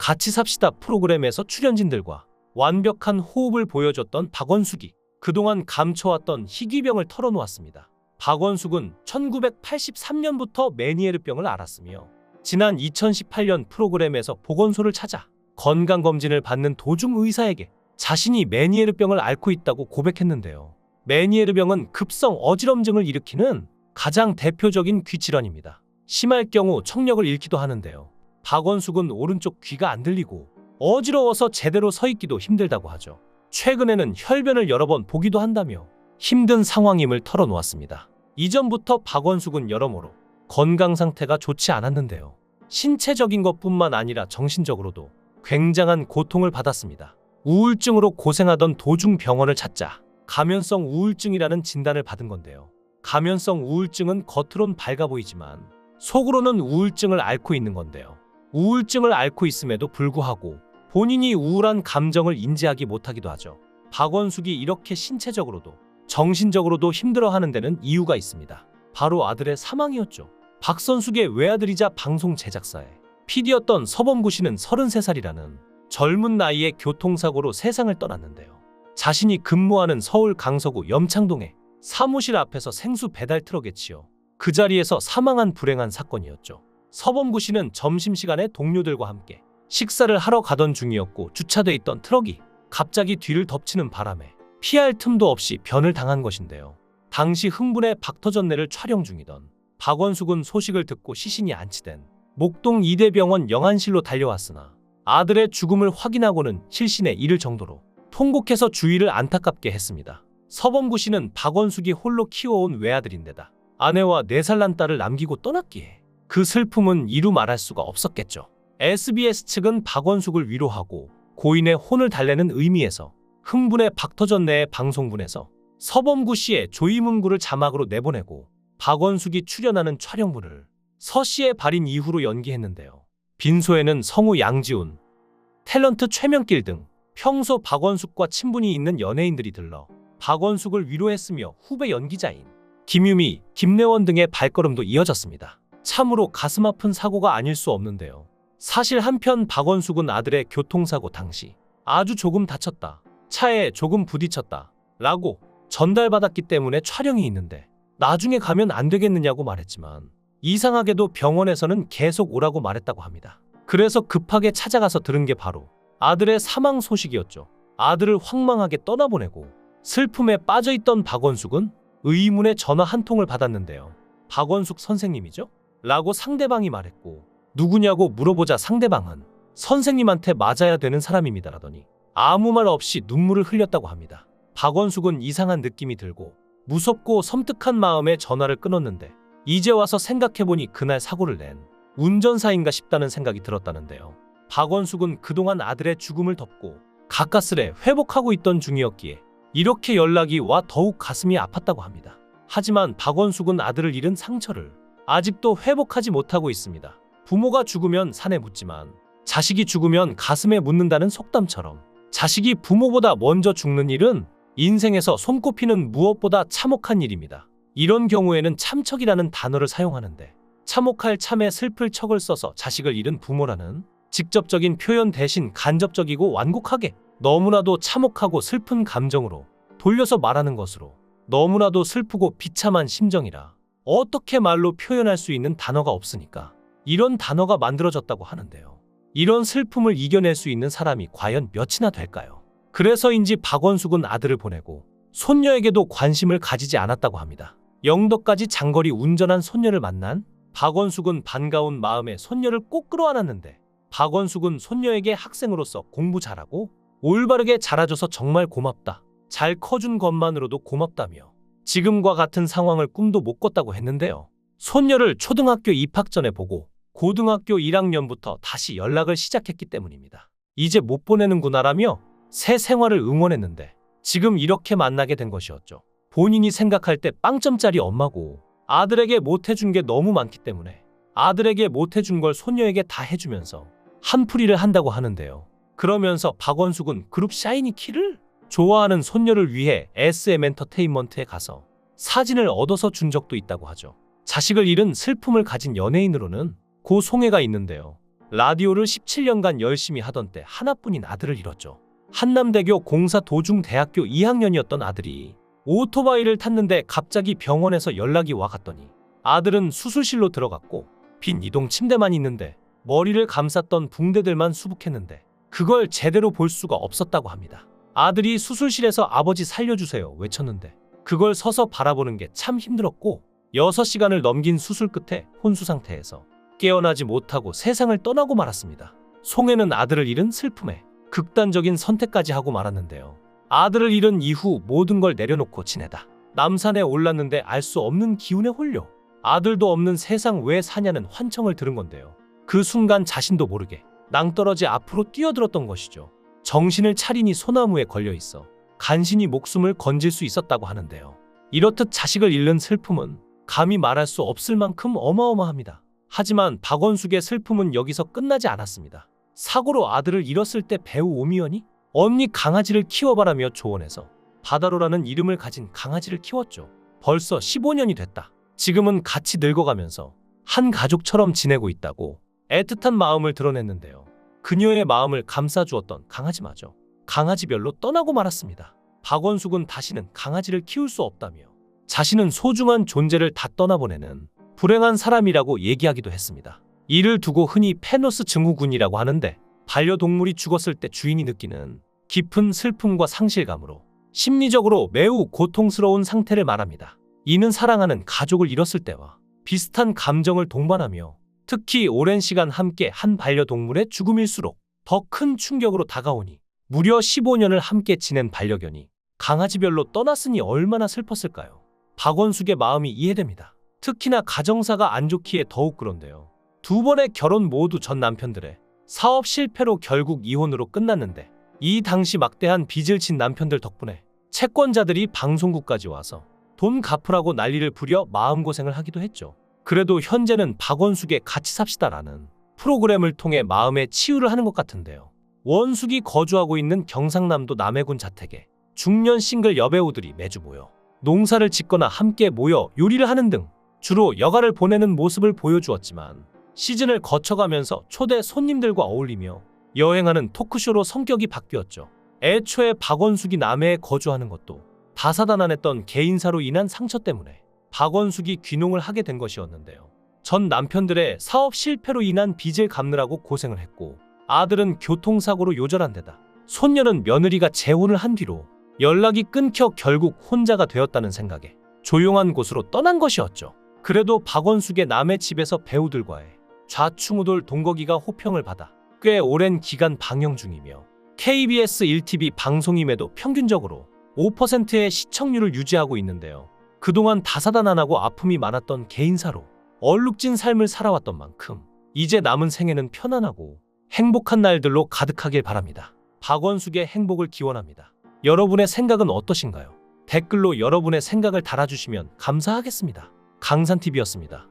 같이 삽시다 프로그램에서 출연진들과 완벽한 호흡을 보여줬던 박원숙이 그동안 감춰왔던 희귀병을 털어놓았습니다. 박원숙은 1983년부터 메니에르병을 앓았으며 지난 2018년 프로그램에서 보건소를 찾아 건강검진을 받는 도중 의사에게 자신이 메니에르병을 앓고 있다고 고백했는데요. 메니에르병은 급성 어지럼증을 일으키는 가장 대표적인 귀질환입니다. 심할 경우 청력을 잃기도 하는데요. 박원숙은 오른쪽 귀가 안 들리고 어지러워서 제대로 서 있기도 힘들다고 하죠. 최근에는 혈변을 여러 번 보기도 한다며 힘든 상황임을 털어놓았습니다. 이전부터 박원숙은 여러모로 건강 상태가 좋지 않았는데요. 신체적인 것뿐만 아니라 정신적으로도 굉장한 고통을 받았습니다. 우울증으로 고생하던 도중 병원을 찾자 가면성 우울증이라는 진단을 받은 건데요. 가면성 우울증은 겉으론 밝아 보이지만 속으로는 우울증을 앓고 있는 건데요. 우울증을 앓고 있음에도 불구하고 본인이 우울한 감정을 인지하기 못하기도 하죠. 박원숙이 이렇게 신체적으로도 정신적으로도 힘들어하는 데는 이유가 있습니다. 바로 아들의 사망이었죠. 박선숙의 외아들이자 방송 제작사의 PD였던 서범구 씨는 33살이라는 젊은 나이에 교통사고로 세상을 떠났는데요. 자신이 근무하는 서울 강서구 염창동의 사무실 앞에서 생수 배달 트럭에 치여 그 자리에서 사망한 불행한 사건이었죠. 서범구 씨는 점심시간에 동료들과 함께 식사를 하러 가던 중이었고 주차돼 있던 트럭이 갑자기 뒤를 덮치는 바람에 피할 틈도 없이 변을 당한 것인데요. 당시 흥분에 박터전내를 촬영 중이던 박원숙은 소식을 듣고 시신이 안치된 목동 이대병원 영안실로 달려왔으나 아들의 죽음을 확인하고는 실신에 이를 정도로 통곡해서 주위를 안타깝게 했습니다. 서범구 씨는 박원숙이 홀로 키워온 외아들인데다 아내와 4살 난 딸을 남기고 떠났기에 그 슬픔은 이루 말할 수가 없었겠죠. SBS 측은 박원숙을 위로하고 고인의 혼을 달래는 의미에서 흥분의 박터전내의 방송분에서 서범구 씨의 조이문구를 자막으로 내보내고 박원숙이 출연하는 촬영분을 서 씨의 발인 이후로 연기했는데요. 빈소에는 성우 양지훈, 탤런트 최명길 등 평소 박원숙과 친분이 있는 연예인들이 들러 박원숙을 위로했으며 후배 연기자인 김유미, 김래원 등의 발걸음도 이어졌습니다. 참으로 가슴 아픈 사고가 아닐 수 없는데요. 사실 한편 박원숙은 아들의 교통사고 당시 아주 조금 다쳤다, 차에 조금 부딪혔다 라고 전달받았기 때문에 촬영이 있는데 나중에 가면 안 되겠느냐고 말했지만 이상하게도 병원에서는 계속 오라고 말했다고 합니다. 그래서 급하게 찾아가서 들은 게 바로 아들의 사망 소식이었죠. 아들을 황망하게 떠나보내고 슬픔에 빠져있던 박원숙은 의문의 전화 한 통을 받았는데요. 박원숙 선생님이죠? 라고 상대방이 말했고 누구냐고 물어보자 상대방은 선생님한테 맞아야 되는 사람입니다 라더니 아무 말 없이 눈물을 흘렸다고 합니다. 박원숙은 이상한 느낌이 들고 무섭고 섬뜩한 마음에 전화를 끊었는데 이제 와서 생각해보니 그날 사고를 낸 운전사인가 싶다는 생각이 들었다는데요. 박원숙은 그동안 아들의 죽음을 덮고 가까스레 회복하고 있던 중이었기에 이렇게 연락이 와 더욱 가슴이 아팠다고 합니다. 하지만 박원숙은 아들을 잃은 상처를 아직도 회복하지 못하고 있습니다. 부모가 죽으면 산에 묻지만 자식이 죽으면 가슴에 묻는다는 속담처럼 자식이 부모보다 먼저 죽는 일은 인생에서 손꼽히는 무엇보다 참혹한 일입니다. 이런 경우에는 참척이라는 단어를 사용하는데 참혹할 참에 슬플 척을 써서 자식을 잃은 부모라는 직접적인 표현 대신 간접적이고 완곡하게 너무나도 참혹하고 슬픈 감정으로 돌려서 말하는 것으로 너무나도 슬프고 비참한 심정이라 어떻게 말로 표현할 수 있는 단어가 없으니까 이런 단어가 만들어졌다고 하는데요. 이런 슬픔을 이겨낼 수 있는 사람이 과연 몇이나 될까요? 그래서인지 박원숙은 아들을 보내고 손녀에게도 관심을 가지지 않았다고 합니다. 영덕까지 장거리 운전한 손녀를 만난 박원숙은 반가운 마음에 손녀를 꼭 끌어안았는데 박원숙은 손녀에게 학생으로서 공부 잘하고 올바르게 자라줘서 정말 고맙다, 잘 커준 것만으로도 고맙다며 지금과 같은 상황을 꿈도 못 꿨다고 했는데요. 손녀를 초등학교 입학 전에 보고 고등학교 1학년부터 다시 연락을 시작했기 때문입니다. 이제 못 보내는구나라며 새 생활을 응원했는데 지금 이렇게 만나게 된 것이었죠. 본인이 생각할 때 빵점짜리 엄마고 아들에게 못해준 게 너무 많기 때문에 아들에게 못해준 걸 손녀에게 다 해주면서 한풀이를 한다고 하는데요. 그러면서 박원숙은 그룹 샤이니키를 좋아하는 손녀를 위해 SM 엔터테인먼트에 가서 사진을 얻어서 준 적도 있다고 하죠. 자식을 잃은 슬픔을 가진 연예인으로는 고 송혜가 있는데요. 라디오를 17년간 열심히 하던 때 하나뿐인 아들을 잃었죠. 한남대교 공사 도중 대학교 2학년이었던 아들이 오토바이를 탔는데 갑자기 병원에서 연락이 와갔더니 아들은 수술실로 들어갔고 빈 이동 침대만 있는데 머리를 감쌌던 붕대들만 수북했는데 그걸 제대로 볼 수가 없었다고 합니다. 아들이 수술실에서 아버지 살려주세요 외쳤는데 그걸 서서 바라보는 게 참 힘들었고 6시간을 넘긴 수술 끝에 혼수 상태에서 깨어나지 못하고 세상을 떠나고 말았습니다. 송해는 아들을 잃은 슬픔에 극단적인 선택까지 하고 말았는데요. 아들을 잃은 이후 모든 걸 내려놓고 지내다 남산에 올랐는데 알 수 없는 기운에 홀려 아들도 없는 세상 왜 사냐는 환청을 들은 건데요. 그 순간 자신도 모르게 낭떠러지 앞으로 뛰어들었던 것이죠. 정신을 차리니 소나무에 걸려 있어 간신히 목숨을 건질 수 있었다고 하는데요. 이렇듯 자식을 잃는 슬픔은 감히 말할 수 없을 만큼 어마어마합니다. 하지만 박원숙의 슬픔은 여기서 끝나지 않았습니다. 사고로 아들을 잃었을 때 배우 오미연이 언니 강아지를 키워봐라며 조언해서 바다로라는 이름을 가진 강아지를 키웠죠. 벌써 15년이 됐다. 지금은 같이 늙어가면서 한 가족처럼 지내고 있다고 애틋한 마음을 드러냈는데요. 그녀의 마음을 감싸주었던 강아지마저 강아지별로 떠나고 말았습니다. 박원숙은 다시는 강아지를 키울 수 없다며 자신은 소중한 존재를 다 떠나보내는 불행한 사람이라고 얘기하기도 했습니다. 이를 두고 흔히 페노스 증후군이라고 하는데 반려동물이 죽었을 때 주인이 느끼는 깊은 슬픔과 상실감으로 심리적으로 매우 고통스러운 상태를 말합니다. 이는 사랑하는 가족을 잃었을 때와 비슷한 감정을 동반하며 특히 오랜 시간 함께 한 반려동물의 죽음일수록 더 큰 충격으로 다가오니 무려 15년을 함께 지낸 반려견이 강아지별로 떠났으니 얼마나 슬펐을까요? 박원숙의 마음이 이해됩니다. 특히나 가정사가 안 좋기에 더욱 그런데요. 두 번의 결혼 모두 전 남편들의 사업 실패로 결국 이혼으로 끝났는데 이 당시 막대한 빚을 진 남편들 덕분에 채권자들이 방송국까지 와서 돈 갚으라고 난리를 부려 마음고생을 하기도 했죠. 그래도 현재는 박원숙의 같이 삽시다라는 프로그램을 통해 마음의 치유를 하는 것 같은데요. 원숙이 거주하고 있는 경상남도 남해군 자택에 중년 싱글 여배우들이 매주 모여 농사를 짓거나 함께 모여 요리를 하는 등 주로 여가를 보내는 모습을 보여주었지만 시즌을 거쳐가면서 초대 손님들과 어울리며 여행하는 토크쇼로 성격이 바뀌었죠. 애초에 박원숙이 남해에 거주하는 것도 다사다난했던 개인사로 인한 상처 때문에 박원숙이 귀농을 하게 된 것이었는데요. 전 남편들의 사업 실패로 인한 빚을 갚느라고 고생을 했고 아들은 교통사고로 요절한 데다 손녀는 며느리가 재혼을 한 뒤로 연락이 끊겨 결국 혼자가 되었다는 생각에 조용한 곳으로 떠난 것이었죠. 그래도 박원숙의 남의 집에서 배우들과의 좌충우돌 동거기가 호평을 받아 꽤 오랜 기간 방영 중이며 KBS 1TV 방송임에도 평균적으로 5%의 시청률을 유지하고 있는데요. 그동안 다사다난하고 아픔이 많았던 개인사로 얼룩진 삶을 살아왔던 만큼 이제 남은 생애는 편안하고 행복한 날들로 가득하길 바랍니다. 박원숙의 행복을 기원합니다. 여러분의 생각은 어떠신가요? 댓글로 여러분의 생각을 달아주시면 감사하겠습니다. 강산TV였습니다.